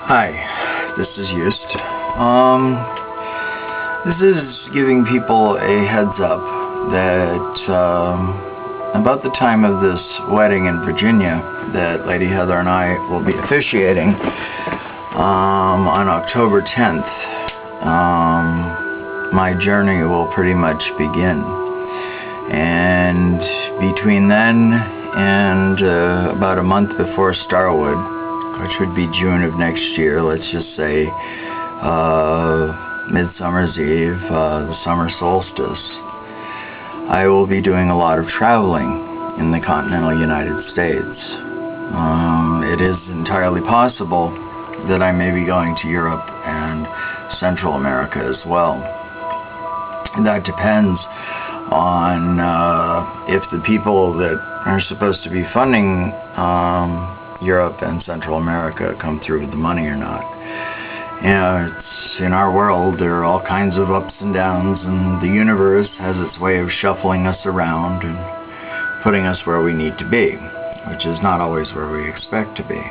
Hi, this is Just. This is giving people a heads up that about the time of this wedding in Virginia that Lady Heather and I will be officiating on October 10th, my journey will pretty much begin. And between then and about a month before Starwood, which would be June of next year, let's just say Midsummer's Eve, the summer solstice, I will be doing a lot of traveling in the continental United States. It is entirely possible that I may be going to Europe and Central America as well. That depends on if the people that are supposed to be funding Europe and Central America come through with the money or not. You know, it's in our world, there are all kinds of ups and downs, and the universe has its way of shuffling us around and putting us where we need to be, which is not always where we expect to be.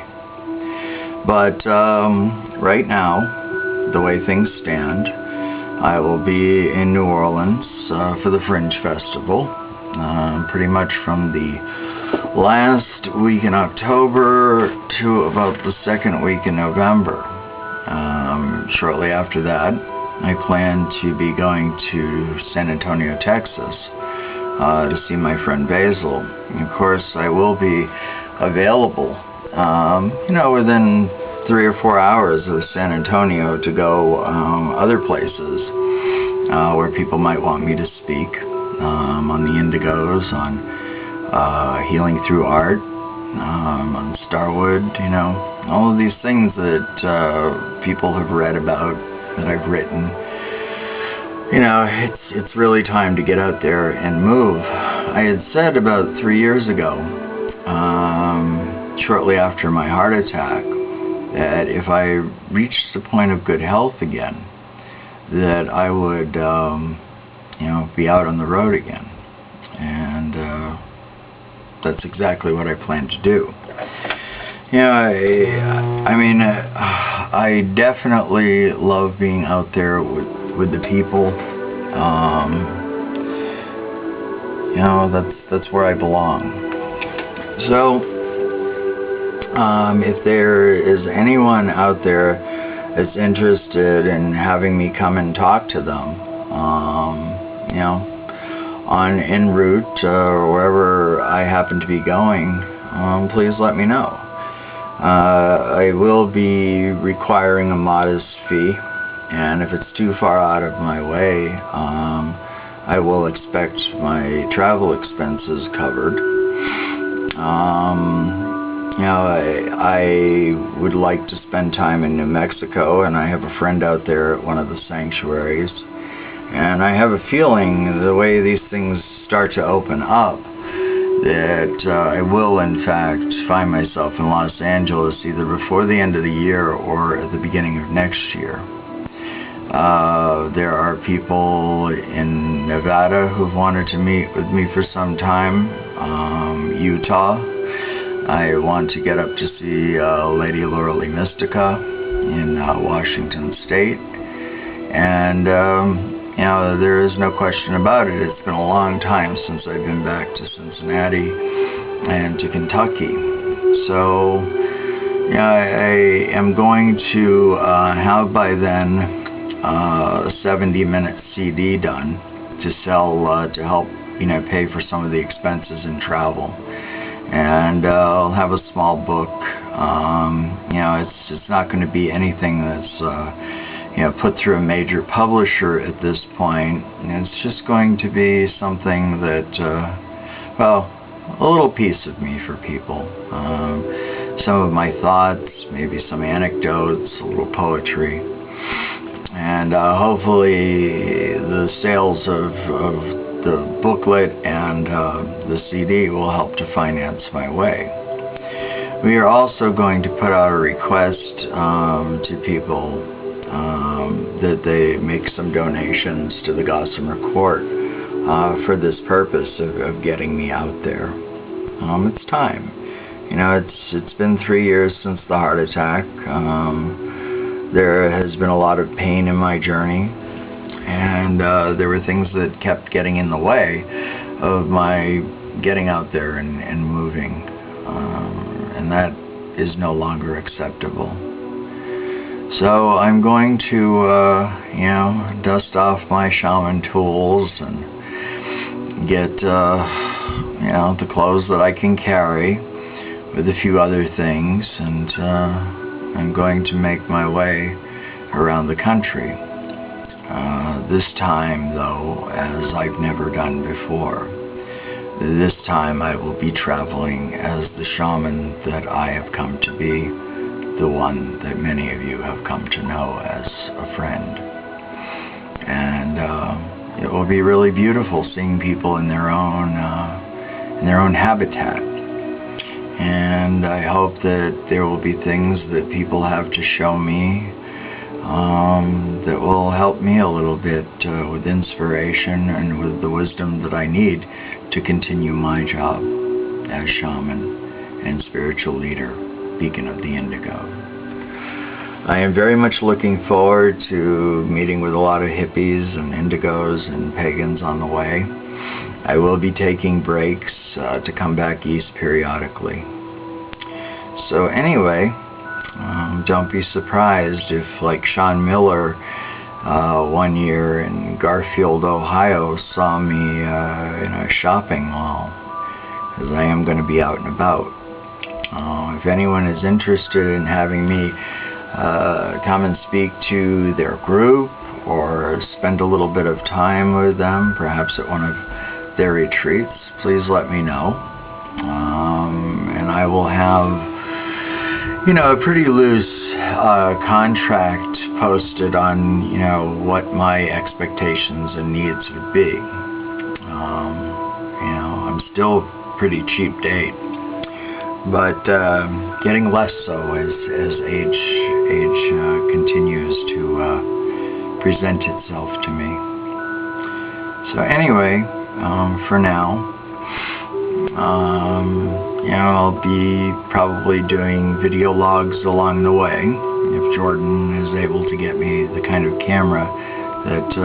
But right now, the way things stand, I will be in New Orleans for the Fringe Festival, pretty much from the last week in October to about the second week in November. Shortly after that, I plan to be going to San Antonio, Texas, to see my friend Basil. And of course, I will be available, within 3 or 4 hours of San Antonio to go other places where people might want me to speak, on the Indigos, on healing through art, on Starwood, all of these things that people have read about, that I've written. It's really time to get out there and move. I had said about 3 years ago, shortly after my heart attack, that if I reached the point of good health again, that I would, be out on the road again. And that's exactly what I plan to do. I definitely love being out there with the people. That's where I belong. So, if there is anyone out there that's interested in having me come and talk to them, on en route or wherever I happen to be going, please let me know. I will be requiring a modest fee, and if it's too far out of my way, I will expect my travel expenses covered. I would like to spend time in New Mexico, and I have a friend out there at one of the sanctuaries. And I have a feeling the way these things start to open up that I will in fact find myself in Los Angeles either before the end of the year or at the beginning of next year. There are people in Nevada who've wanted to meet with me for some time. Utah, I want to get up to see Lady Lauralee Mystica in Washington State. And there is no question about it. It's been a long time since I've been back to Cincinnati and to Kentucky. So, I am going to have by then a 70-minute CD done to sell, to help, pay for some of the expenses in travel. And I'll have a small book. It's not going to be anything that's put through a major publisher at this point. And it's just going to be something that, a little piece of me for people. Some of my thoughts, maybe some anecdotes, a little poetry. And hopefully the sales of the booklet and the CD will help to finance my way. We are also going to put out a request to people that they make some donations to the Gossamer Court for this purpose of getting me out there. It's time. You know, it's been 3 years since the heart attack. There has been a lot of pain in my journey, and there were things that kept getting in the way of my getting out there and moving, and that is no longer acceptable. So I'm going to, you know, dust off my shaman tools and get, you know, the clothes that I can carry with a few other things, and I'm going to make my way around the country. This time, though, as I've never done before. This time I will be traveling as the shaman that I have come to be, the one that many of you have come to know as a friend. And it will be really beautiful seeing people in their own habitat. And I hope that there will be things that people have to show me that will help me a little bit with inspiration and with the wisdom that I need to continue my job as shaman and spiritual leader, Beacon of the Indigo. I am very much looking forward to meeting with a lot of hippies and indigos and pagans on the way. I will be taking breaks to come back east periodically. So anyway, don't be surprised if, like Sean Miller one year in Garfield, Ohio, saw me in a shopping mall, because I am going to be out and about. If anyone is interested in having me come and speak to their group or spend a little bit of time with them, perhaps at one of their retreats, please let me know. And I will have, you know, a pretty loose contract posted on, you know, what my expectations and needs would be. You know, I'm still pretty cheap date, but getting less so as age continues to present itself to me. So anyway, for now, you know, I'll be probably doing video logs along the way, if Jordan is able to get me the kind of camera that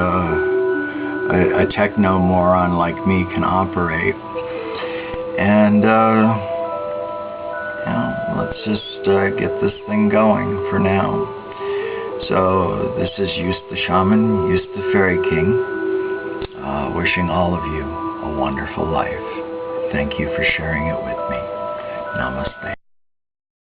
a techno moron like me can operate. And you know, let's just get this thing going for now. So this is Use the Shaman, Use the Fairy King, wishing all of you a wonderful life. Thank you for sharing it with me. Namaste.